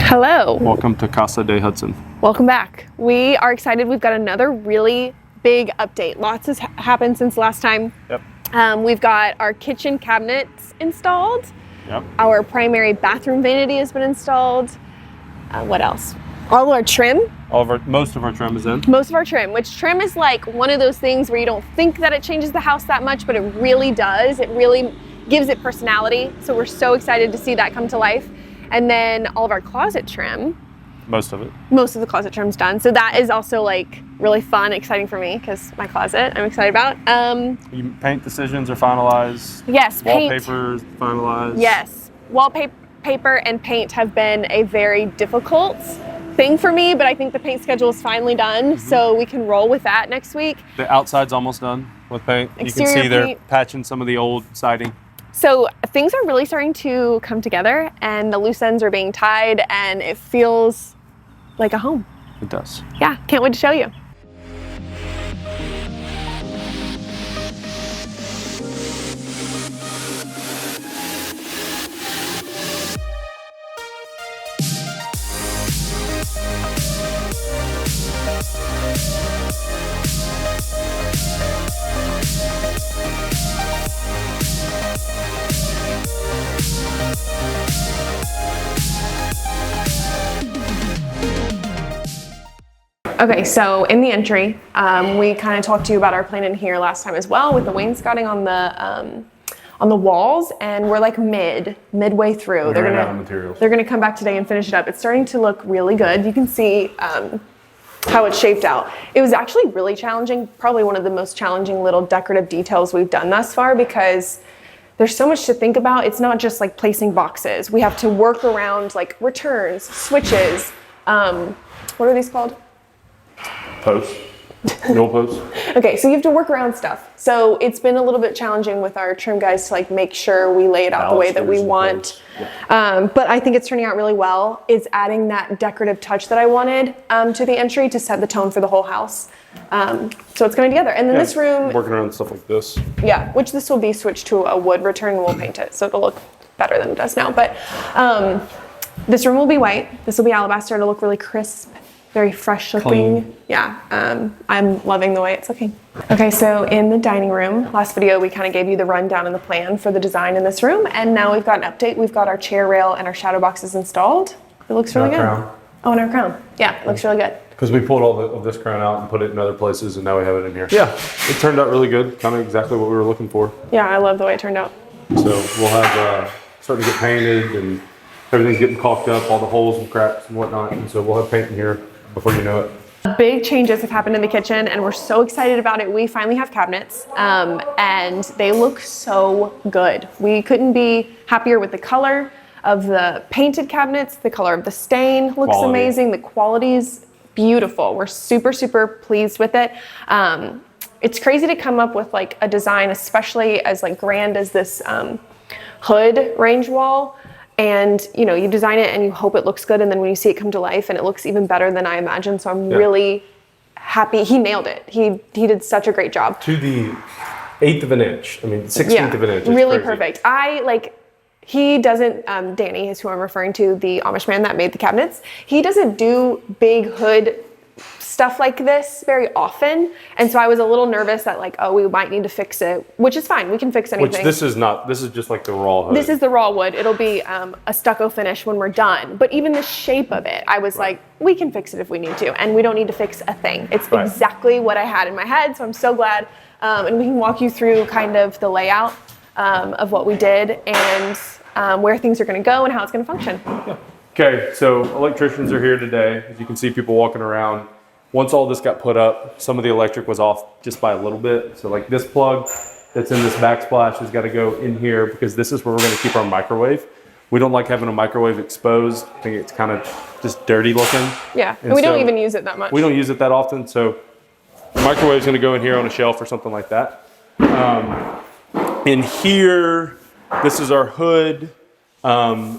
Hello. Welcome to Casa de Hudson. Welcome back. We are excited. We've got another really big update. Lots has happened since last time. Yep. We've got our kitchen cabinets installed. Yep. Our primary bathroom vanity has been installed. What else? All of our trim. Most of our trim is in. Most of our trim, which trim is like one of those things where you don't think that it changes the house that much, but it really does. It really gives it personality. So we're so excited to see that come to life. And then all of our closet trim. Most of it. Most of the closet trim's done. So that is also like really fun, exciting for me because my closet I'm excited about. Paint decisions are finalized. Yes, Wallpaper is finalized. Yes, wallpaper and paint have been a very difficult thing for me, but I think the paint schedule is finally done, so we can roll with that next week. The outside's almost done with paint. Exterior you can see they're paint. patching some of the old siding. So things are really starting to come together and the loose ends are being tied and it feels like a home. It does. Yeah, can't wait to show you. Okay, so in the entry, we kind of talked to you about our plan in here last time as well with the wainscoting on the walls, and we're like midway through. They're gonna come back today and finish it up. It's starting to look really good. You can see how it's shaped out. It was actually really challenging, probably one of the most challenging little decorative details we've done thus far because there's so much to think about. It's not just like placing boxes. We have to work around like returns, switches. What are these called? Posts. No posts. Okay, so you have to work around stuff. So it's been a little bit challenging with our trim guys to like make sure we lay it out the way that we want. But I think it's turning out really well. It's adding that decorative touch that I wanted to the entry to set the tone for the whole house. So it's coming together. And then this room, working around stuff like this. Yeah, which this will be switched to a wood return and we'll paint it. So it'll look better than it does now. But this room will be white. This will be alabaster. It'll look really crisp. Very fresh looking. Clean. Yeah, I'm loving the way it's looking. Okay, so in the dining room, last video we kind of gave you the rundown and the plan for the design in this room, and now we've got an update. We've got our chair rail and our shadow boxes installed. It looks really good. Crown. Oh, and our crown. Yeah, it looks really good. Because we pulled all of this crown out and put it in other places, and now we have it in here. Yeah, it turned out really good. Kind of exactly what we were looking for. Yeah, I love the way it turned out. So we'll have starting to get painted, and everything's getting caulked up, all the holes and cracks and whatnot, and so we'll have paint in here before you know it. Big changes have happened in the kitchen and we're so excited about it. We finally have cabinets and they look so good. We couldn't be happier with the color of the painted cabinets. The color of the stain looks amazing. The quality's beautiful. We're super, super pleased with it. It's crazy to come up with like a design, especially as like grand as this hood range wall. And you know, you design it and you hope it looks good, and then when you see it come to life and it looks even better than I imagined, so I'm really happy. He nailed it. He did such a great job. To the 1/8 of an inch. I mean, 16th of an inch. Really perfect. He doesn't, Danny is who I'm referring to, the Amish man that made the cabinets. He doesn't do big hood stuff like this very often, and so I was a little nervous that like, oh, we might need to fix it, which is fine. We can fix anything. Which this is not. This is just like the raw hood. This is the raw wood. It'll be a stucco finish when we're done. But even the shape of it, I was like, we can fix it if we need to, and we don't need to fix a thing. It's exactly what I had in my head, so I'm so glad. And we can walk you through kind of the layout of what we did and where things are going to go and how it's going to function. Yeah. Okay, so electricians are here today. As you can see, people walking around. Once all this got put up, some of the electric was off just by a little bit. So like this plug that's in this backsplash has got to go in here because this is where we're going to keep our microwave. We don't like having a microwave exposed. I think it's kind of just dirty looking. Yeah, and we don't even use it that much. We don't use it that often, so the microwave's going to go in here on a shelf or something like that. In here, this is our hood.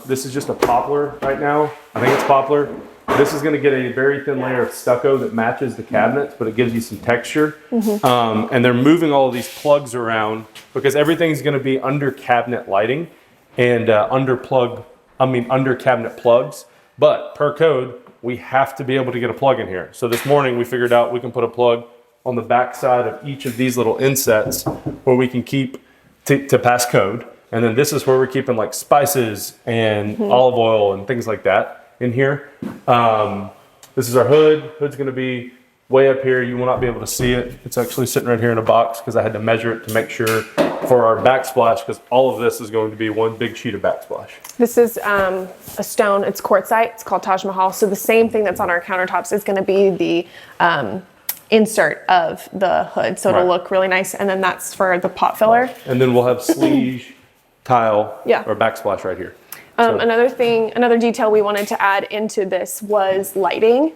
This is just a poplar right now. I think it's poplar. This is going to get a very thin layer of stucco that matches the cabinets, but it gives you some texture. And they're moving all of these plugs around because everything's going to be under cabinet lighting and under cabinet plugs. But per code, we have to be able to get a plug in here. So this morning we figured out we can put a plug on the back side of each of these little insets where we can keep to pass code. And then this is where we're keeping like spices and olive oil and things like that in here. This is our hood. Hood's gonna be way up here. You will not be able to see it. It's actually sitting right here in a box because I had to measure it to make sure for our backsplash, because all of this is going to be one big sheet of backsplash. This is a stone, it's quartzite, it's called Taj Mahal. So the same thing that's on our countertops is gonna be the insert of the hood. So it'll look really nice. And then that's for the pot filler. And then we'll have sleeve tile Yeah. or backsplash right here. Another detail we wanted to add into this was lighting.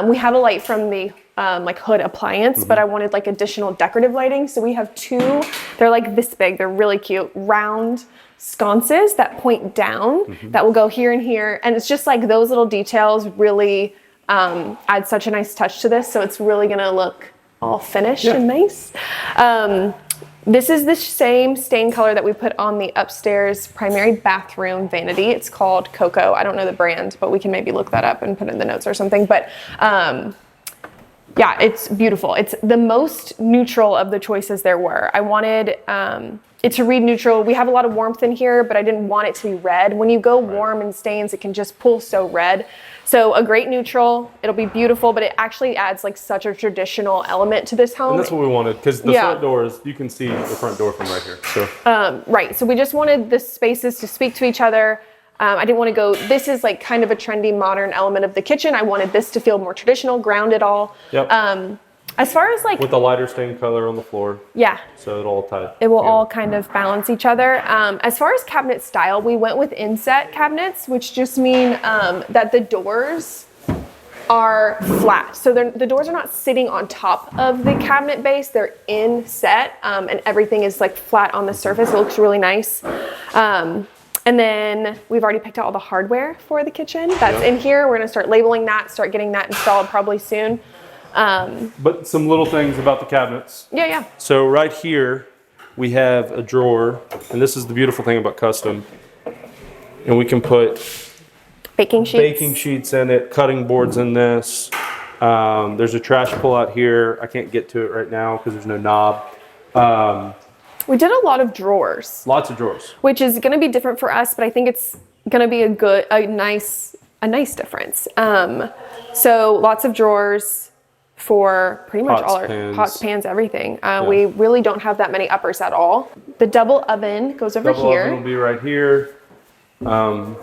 We have a light from the like hood appliance, but I wanted like additional decorative lighting. So we have two, they're like this big, they're really cute, round sconces that point down that will go here and here. And it's just like those little details really add such a nice touch to this. So it's really gonna look all finished and nice. This is the same stain color that we put on the upstairs primary bathroom vanity. It's called Cocoa. I don't know the brand, but we can maybe look that up and put it in the notes or something. But yeah, it's beautiful. It's the most neutral of the choices there were. I wanted it to read neutral. We have a lot of warmth in here, but I didn't want it to be red. When you go warm and stains, it can just pull so red. So a great neutral, it'll be beautiful, but it actually adds like such a traditional element to this home. And that's what we wanted, because the front doors, you can see the front door from right here. So. Right, so we just wanted the spaces to speak to each other. I didn't want to go, this is like kind of a trendy modern element of the kitchen. I wanted this to feel more traditional, grounded all. Yep. As far as like... With the lighter stain color on the floor. Yeah. So it'll all tie. It will all kind of balance each other. As far as cabinet style, we went with inset cabinets, which just mean that the doors are flat. So the doors are not sitting on top of the cabinet base, they're inset, and everything is like flat on the surface. It looks really nice. And then we've already picked out all the hardware for the kitchen. That's in here. We're gonna start labeling that, start getting that installed probably soon. But some little things about the cabinets. Yeah. So right here, we have a drawer, and this is the beautiful thing about custom. And we can put baking sheets in it, cutting boards in this. There's a trash pull out here. I can't get to it right now because there's no knob. We did a lot of drawers. Lots of drawers. Which is going to be different for us, but I think it's going to be a nice difference. So lots of drawers for pretty much all our pots, pans, everything. We really don't have that many uppers at all. The double oven goes over here. Double oven will be right here. And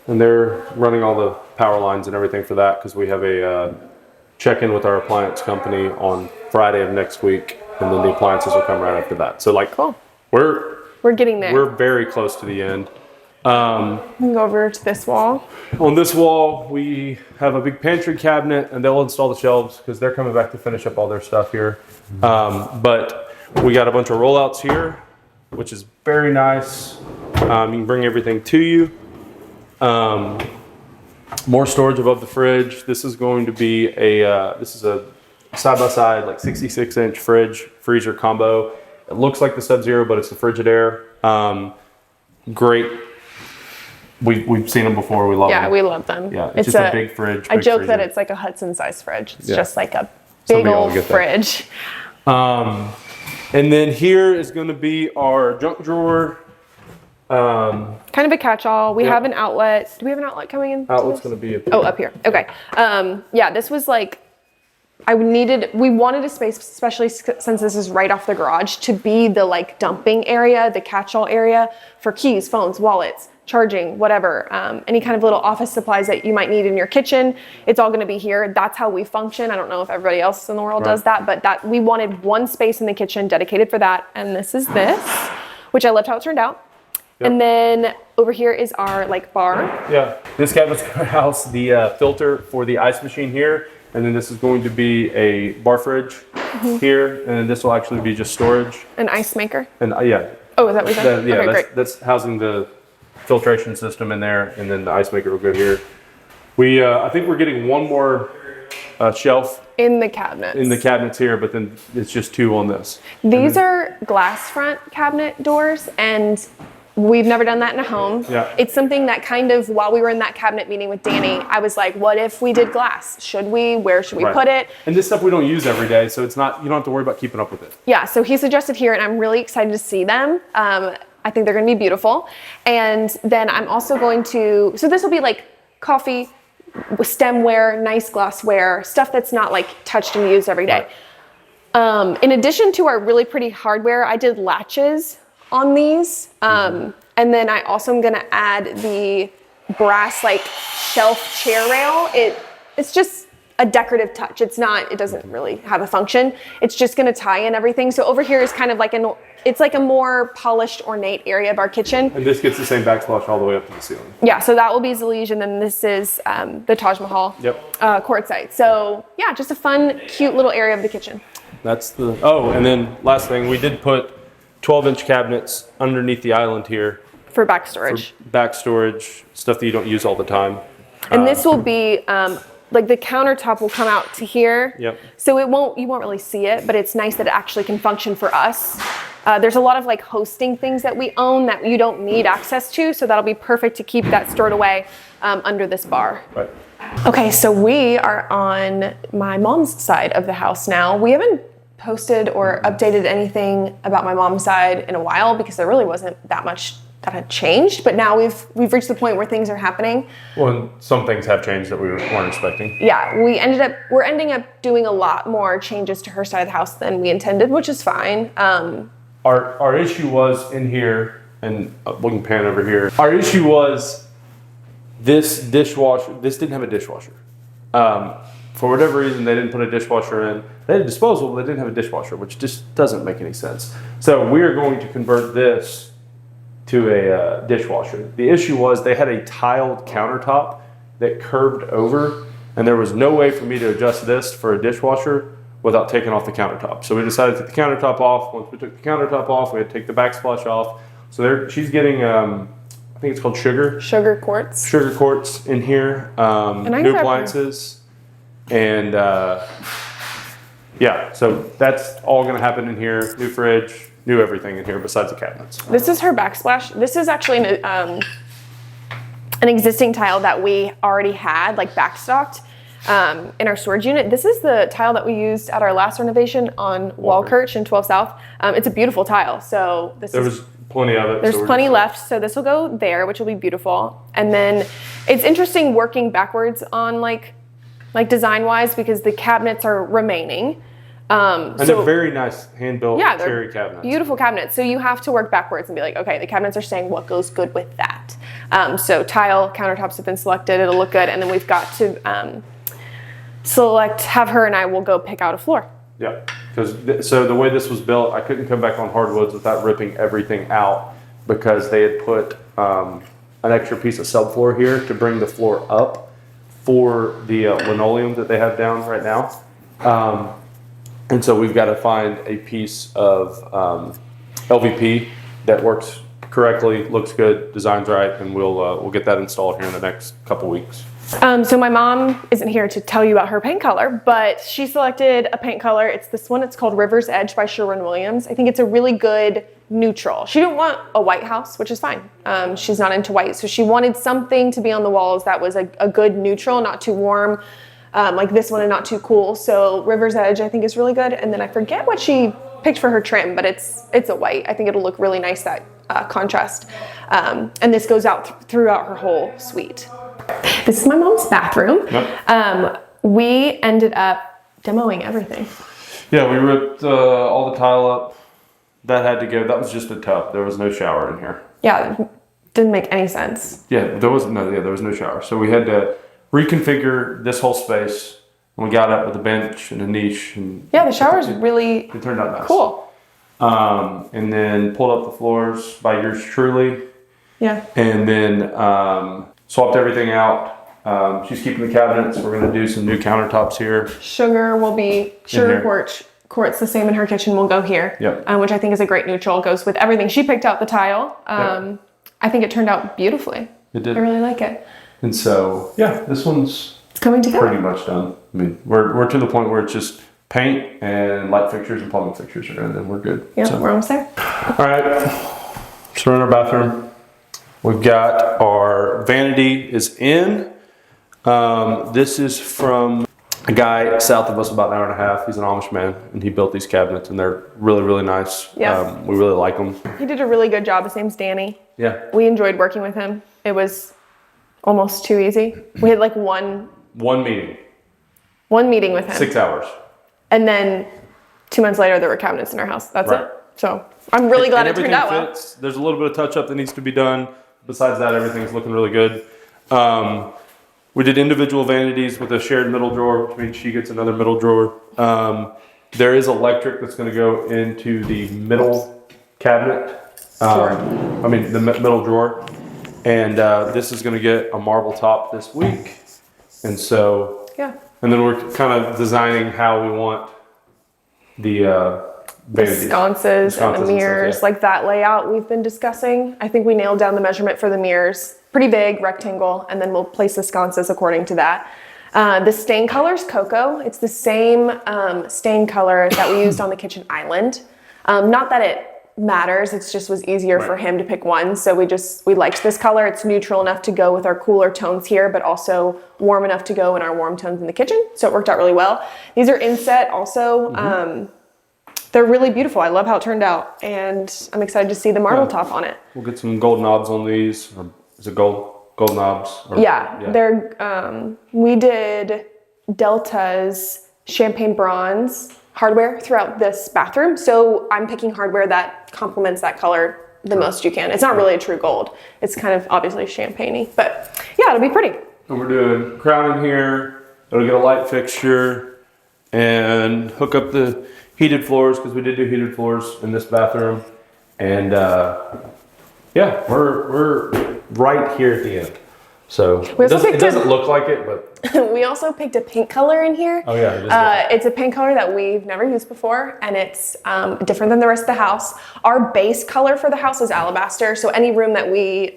they're running all the power lines and everything for that because we have a check-in with our appliance company on Friday of next week, and then the appliances will come right after that. So like, cool. We're getting there. We're very close to the end. We can go over to this wall. On this wall, we have a big pantry cabinet, and they'll install the shelves because they're coming back to finish up all their stuff here. But we got a bunch of rollouts here, which is very nice. You can bring everything to you. More storage above the fridge. This is going to be this is a side-by-side, like 66-inch freezer combo. It looks like the Sub-Zero, but it's the Frigidaire. Great. We've seen them before. We love them. Yeah, we love them. Yeah, it's just a big fridge. I joke that it's like a Hudson-sized fridge. It's just like a big old fridge. And then here is going to be our junk drawer. Kind of a catch-all. We have an outlet. Do we have an outlet coming in? Outlet's going to be up here. Oh, up here. Okay. Yeah, this was like, we wanted a space, especially since this is right off the garage, to be the like dumping area, the catch-all area for keys, phones, wallets, charging, whatever, any kind of little office supplies that you might need in your kitchen. It's all going to be here. That's how we function. I don't know if everybody else in the world does that, but we wanted one space in the kitchen dedicated for that. And this is this, which I loved how it turned out. Yep. And then over here is our like bar. Yeah, this cabinet's going to house the filter for the ice machine here. And then this is going to be a bar fridge here. And this will actually be just storage. An ice maker. And yeah. Oh, is that what you said? Yeah, okay, that's housing the filtration system in there, and then the ice maker will go here. We, I think we're getting one more shelf in the cabinets. In the cabinets here, but then it's just two on this. These are glass front cabinet doors, and We've never done that in a home. Yeah. It's something that kind of, while we were in that cabinet meeting with Danny, I was like, what if we did glass? Should we? Where should we put it? And this stuff we don't use every day, so it's not, you don't have to worry about keeping up with it. Yeah, so he suggested here, and I'm really excited to see them. I think they're going to be beautiful. And then I'm also going to, so this will be like coffee, stemware, nice glassware, stuff that's not like touched and used every day. Right. In addition to our really pretty hardware, I did latches on these. And then I also am gonna add the brass like shelf chair rail. It's just a decorative touch. It doesn't really have a function. It's just gonna tie in everything. So over here is kind of like it's like a more polished, ornate area of our kitchen. And this gets the same backsplash all the way up to the ceiling. Yeah, so that will be Zalige, and then this is the Taj Mahal quartzite. So yeah, just a fun, cute little area of the kitchen. That's the, and then last thing, we did put 12-inch cabinets underneath the island here. For back storage. Back storage, stuff that you don't use all the time. And this will be, like the countertop will come out to here. Yep. So you won't really see it, but it's nice that it actually can function for us. There's a lot of like hosting things that we own that you don't need access to, so that'll be perfect to keep that stored away under this bar. Right. Okay, so we are on my mom's side of the house now. We haven't posted or updated anything about my mom's side in a while because there really wasn't that much that had changed, but now we've reached the point where things are happening. Well, some things have changed that we weren't expecting. Yeah, we're ending up doing a lot more changes to her side of the house than we intended, which is fine. Our issue was in here, and we can pan over here. Our issue was this dishwasher. This didn't have a dishwasher. For whatever reason, they didn't put a dishwasher in. They had a disposal, but they didn't have a dishwasher, which just doesn't make any sense. So we are going to convert this to a dishwasher. The issue was they had a tiled countertop that curved over, and there was no way for me to adjust this for a dishwasher without taking off the countertop. So we decided to take the countertop off. Once we took the countertop off, we had to take the backsplash off. So there, she's getting, I think it's called sugar. Sugar quartz. Sugar quartz in here. New appliances. And yeah, so that's all gonna happen in here. New fridge, new everything in here besides the cabinets. This is her backsplash. This is actually an existing tile that we already had, like backstocked in our storage unit. This is the tile that we used at our last renovation on Walkirch in 12 South. It's a beautiful tile. So there was plenty of it. There's plenty left, so this will go there, which will be beautiful. And then it's interesting working backwards on like design-wise because the cabinets are remaining. And they're very nice hand-built cherry cabinets. Beautiful cabinets. So you have to work backwards and be like, okay, the cabinets are saying what goes good with that. So tile countertops have been selected. It'll look good. And then we've got to have her and I will go pick out a floor. Yeah, so the way this was built, I couldn't come back on hardwoods without ripping everything out because they had put an extra piece of subfloor here to bring the floor up for the linoleum that they have down right now. And so we've got to find a piece of LVP that works correctly, looks good, designs right, and we'll get that installed here in the next couple weeks. So my mom isn't here to tell you about her paint color, but she selected a paint color. It's this one. It's called River's Edge by Sherwin-Williams. I think it's a really good neutral. She didn't want a white house, which is fine. She's not into white, so she wanted something to be on the walls that was a good neutral, not too warm, like this one, and not too cool. So River's Edge, I think, is really good. And then I forget what she picked for her trim, but it's a white. I think it'll look really nice, that contrast. And this goes out throughout her whole suite. This is my mom's bathroom. Yep. We ended up demoing everything. Yeah, we ripped all the tile up. That had to go. That was just a tub. There was no shower in here. Yeah, it didn't make any sense. Yeah, there was no shower. So we had to reconfigure this whole space. And we got up with a bench and a niche. And yeah, the shower's really it turned out nice. Cool. And then pulled up the floors by yours truly. Yeah. And then swapped everything out. She's keeping the cabinets. We're going to do some new countertops here. Sugar quartz, the same in her kitchen, will go here. Yep. Which I think is a great neutral. Goes with everything. She picked out the tile. Yep. I think it turned out beautifully. It did. I really like it. And so, yeah, this one's coming together. Pretty much done. I mean, we're to the point where it's just paint and light fixtures and plumbing fixtures are in, and we're good. Yeah, so. We're almost there. All right. So we're in our bathroom. We've got our vanity is in. This is from a guy south of us about an hour and a half. He's an Amish man, and he built these cabinets, and they're really, really nice. Yeah. We really like them. He did a really good job. His name's Danny. Yeah. We enjoyed working with him. It was almost too easy. We had like one meeting. One meeting with him. 6 hours. And then 2 months later, there were cabinets in our house. That's Right. it. So I'm really glad it turned out well. Fits. There's a little bit of touch up that needs to be done. Besides that, everything's looking really good. We did individual vanities with a shared middle drawer, which means she gets another middle drawer. There is electric that's going to go into the middle cabinet. The middle drawer. And this is going to get a marble top this week. And so, yeah. And then we're kind of designing how we want the vanities. Sconces and the mirrors, stuff, yeah. like that layout we've been discussing. I think we nailed down the measurement for the mirrors. Pretty big, rectangle, and then we'll place the sconces according to that. The stain color is cocoa. It's the same stain color that we used on the kitchen island. Not that it matters, it just was easier for him to pick one. So we liked this color. It's neutral enough to go with our cooler tones here, but also warm enough to go in our warm tones in the kitchen. So it worked out really well. These are inset also. They're really beautiful. I love how it turned out, and I'm excited to see the marble top on it. We'll get some gold knobs on these. Or is it gold knobs? They're we did Delta's champagne bronze hardware throughout this bathroom. So I'm picking hardware that complements that color the most you can. It's not really a true gold. It's kind of obviously champagne-y, but yeah, it'll be pretty. And we're doing crown in here. It'll get a light fixture and hook up the heated floors, because we did do heated floors in this bathroom. And we're right here at the end. So it doesn't look like it, but we also picked a pink color in here. Oh yeah, it's a pink color that we've never used before, and it's different than the rest of the house. Our base color for the house is alabaster, so any room that we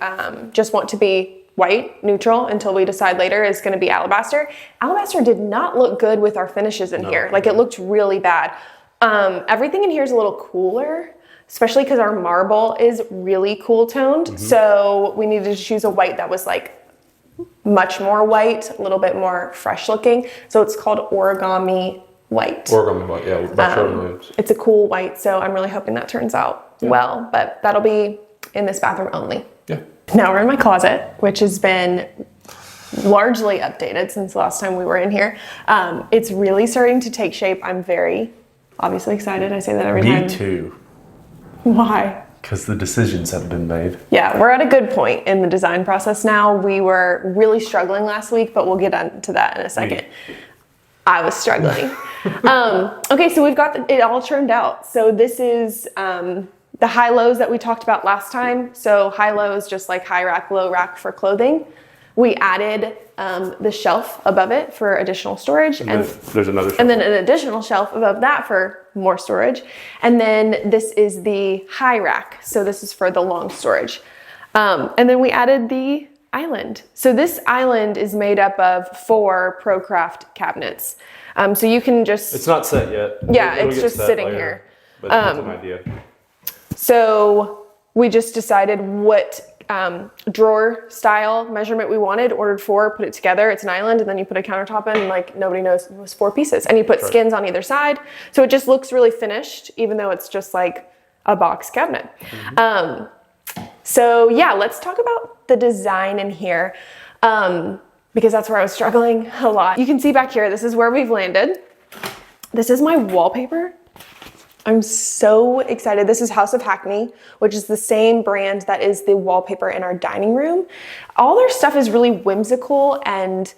just want to be white, neutral, until we decide later is going to be alabaster. Alabaster did not look good with our finishes in here. Like, it looked really bad. Everything in here is a little cooler, especially because our marble is really cool toned. So we needed to choose a white that was like much more white, a little bit more fresh looking. So it's called origami white. Origami white, yeah. By Sherwin-Williams. It's a cool white, so I'm really hoping that turns out well. But that'll be in this bathroom only. Yeah. Now we're in my closet, which has been largely updated since the last time we were in here. It's really starting to take shape. I'm very obviously excited. I say that every time. Me too. Why? Because the decisions have been made. Yeah, we're at a good point in the design process now. We were really struggling last week, but we'll get into that in a second. I was struggling. Okay, so we've got it all turned out. So this is the high-lows that we talked about last time. So high-low is just like high rack, low rack for clothing. We added the shelf above it for additional storage. And there's another shelf. And then an additional shelf above that for more storage. And then this is the high rack. So this is for the long storage. And then we added the island. So this island is made up of 4 ProCraft cabinets. So you can just... It's not set yet. Yeah, it's just sitting later, here. But that's an idea. So we just decided what drawer style measurement we wanted, ordered 4, put it together. It's an island, and then you put a countertop in, and like nobody knows it was 4 pieces. And you put skins on either side. So it just looks really finished, even though it's just like a box cabinet. So yeah, let's talk about the design in here, because that's where I was struggling a lot. You can see back here, this is where we've landed. This is my wallpaper. I'm so excited. This is House of Hackney, which is the same brand that is the wallpaper in our dining room. All their stuff is really whimsical and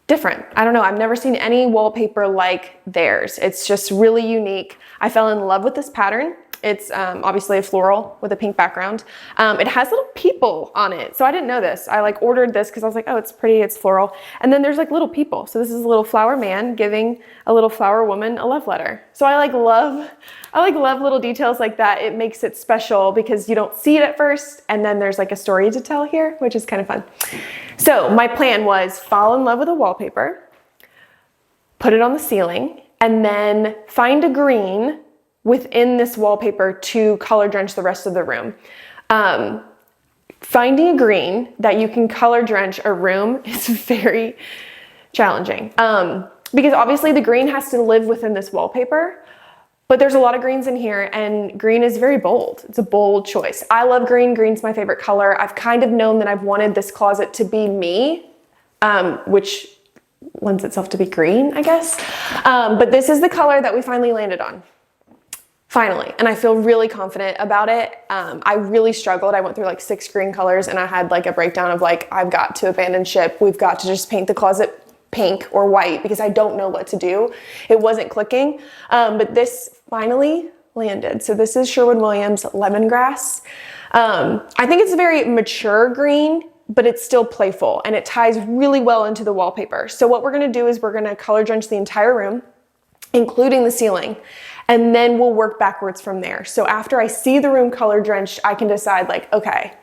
different. I don't know, I've never seen any wallpaper like theirs. It's just really unique. I fell in love with this pattern. It's obviously a floral with a pink background. It has little people on it. So I didn't know this. I like ordered this because I was like, oh, it's pretty, it's floral. And then there's like little people. So this is a little flower man giving a little flower woman a love letter. So I love little details like that. It makes it special because you don't see it at first. And then there's like a story to tell here, which is kind of fun. So my plan was fall in love with a wallpaper, put it on the ceiling, and then find a green within this wallpaper to color drench the rest of the room. finding a green that you can color drench a room is very challenging. Because obviously the green has to live within this wallpaper, but there's a lot of greens in here and green is very bold. It's a bold choice. I love green. Green's my favorite color. I've kind of known that I've wanted this closet to be me, which lends itself to be green, I guess. But this is the color that we finally landed on. Finally, and I feel really confident about it. I really struggled. I went through like 6 green colors and I had like a breakdown of like, I've got to abandon ship. We've got to just paint the closet pink or white because I don't know what to do. It wasn't clicking, but this finally landed. So this is Sherwin-Williams Lemongrass. I think it's a very mature green, but it's still playful and it ties really well into the wallpaper. So what we're gonna do is we're gonna color drench the entire room, including the ceiling, and then we'll work backwards from there. So after I see the room color drenched, I can decide like, okay,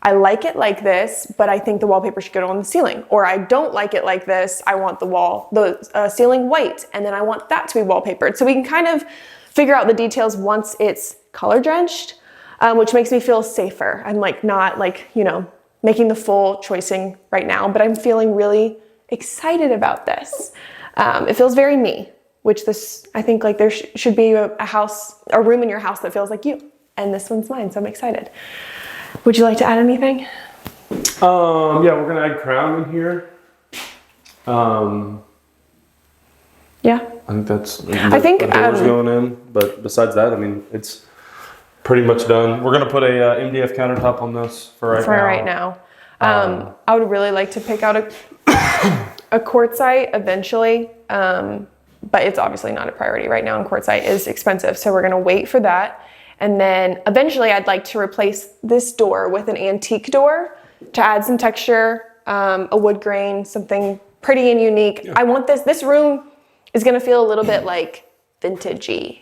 I like it like this, but I think the wallpaper should go on the ceiling. Or I don't like it like this, I want the ceiling white, and then I want that to be wallpapered. So we can kind of figure out the details once it's color drenched, which makes me feel safer. I'm like not like, you know, making the full choicing right now, but I'm feeling really excited about this. It feels very me, which this, I think like there should be a room in your house that feels like you, and this one's mine, so I'm excited. Would you like to add anything? Yeah, we're gonna add crown in here. Yeah. I think that's, I think the door's going in, but besides that, I mean, it's pretty much done. We're gonna put a MDF countertop on this for right now. I would really like to pick out a quartzite eventually, but it's obviously not a priority right now, and quartzite is expensive, so we're gonna wait for that. And then eventually I'd like to replace this door with an antique door to add some texture, a wood grain, something pretty and unique. Yeah. I want this room is gonna feel a little bit like vintagey.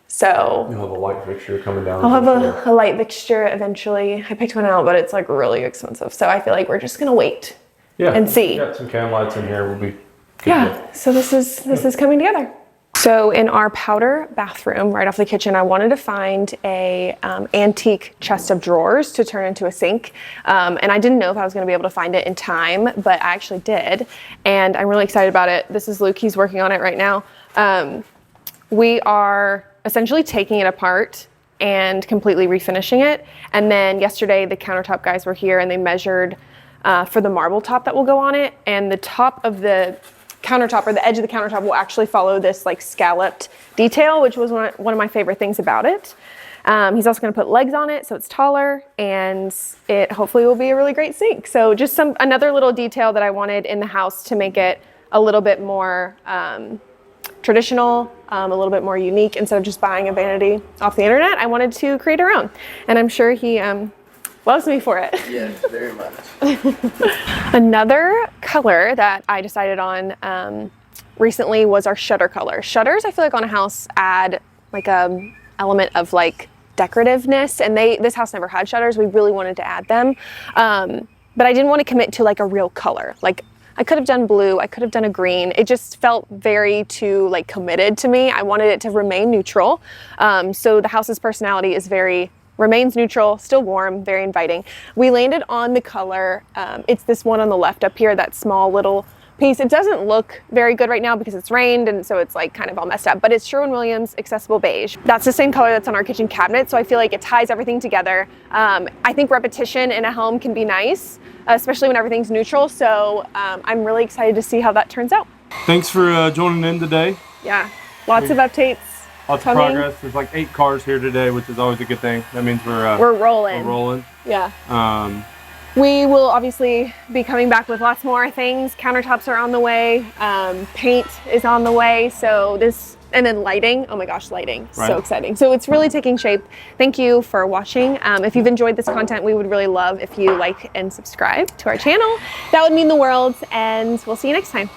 So you'll have a light fixture coming down. I'll have a light fixture eventually. I picked one out, but it's like really expensive. So I feel like we're just gonna wait and see. Got some cam lights in here. We'll be good. Yeah, so this is coming together. So in our powder bathroom, right off the kitchen, I wanted to find a antique chest of drawers to turn into a sink. And I didn't know if I was gonna be able to find it in time, but I actually did. And I'm really excited about it. This is Luke, he's working on it right now. We are essentially taking it apart and completely refinishing it. And then yesterday, the countertop guys were here and they measured for the marble top that will go on it. And the top of the countertop, or the edge of the countertop, will actually follow this like scalloped detail, which was one of my favorite things about it. He's also gonna put legs on it so it's taller, and it hopefully will be a really great sink. So just another little detail that I wanted in the house to make it a little bit more traditional, a little bit more unique. Instead of just buying a vanity off the internet, I wanted to create our own. And I'm sure he loves me for it. Yes, very much. Another color that I decided on recently was our shutter color. Shutters, I feel like on a house add like a element of like decorativeness, and this house never had shutters. We really wanted to add them, but I didn't want to commit to like a real color. Like I could have done blue, I could have done a green. It just felt very too like committed to me. I wanted it to remain neutral. So the house's personality is remains neutral, still warm, very inviting. We landed on the color, it's this one on the left up here, that small little piece. It doesn't look very good right now because it's rained and so it's like kind of all messed up, but it's Sherwin-Williams Accessible Beige. That's the same color that's on our kitchen cabinet, so I feel like it ties everything together. I think repetition in a home can be nice, especially when everything's neutral, so I'm really excited to see how that turns out. Thanks for joining in today. Yeah, lots of updates. Lots of progress. There's like 8 cars here today, which is always a good thing. That means we're rolling. We're rolling. Yeah. We will obviously be coming back with lots more things. Countertops are on the way. Paint is on the way. So and then lighting. Oh my gosh, lighting. Right. So exciting. So it's really taking shape. Thank you for watching. If you've enjoyed this content, we would really love if you like and subscribe to our channel. That would mean the world, and we'll see you next time.